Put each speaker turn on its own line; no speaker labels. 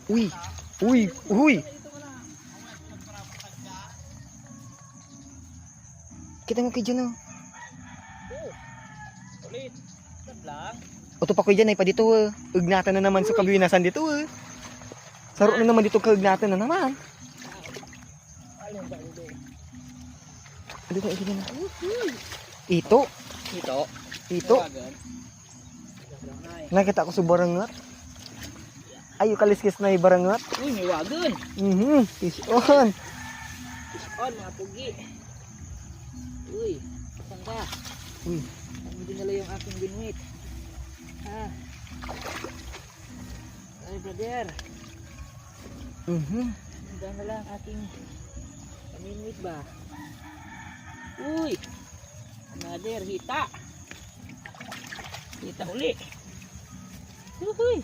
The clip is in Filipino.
Uy. Uy. Uy. Kita mo kay dyan oh.
Ulit. Lang.
Oto pa ko dyan ay pa dito oh. Ugnatan na naman sa kabinasan dito oh. Saro na naman dito kaugnatan na naman.
Alin ba ito?
Dito na. Ito.
Ito.
Ito. Nakita ko sa barangat. Ay, kaliskis na yung barangat.
Uy, may wagon.
Fish on.
Fish on, mga pugi. Uy, saan ka?
Uy.
Ano dinala yung aking binwit? Ha? Ay, brother. Hanggang na lang aking binwit ba? Uy! Another hita. Hita uli. Uy!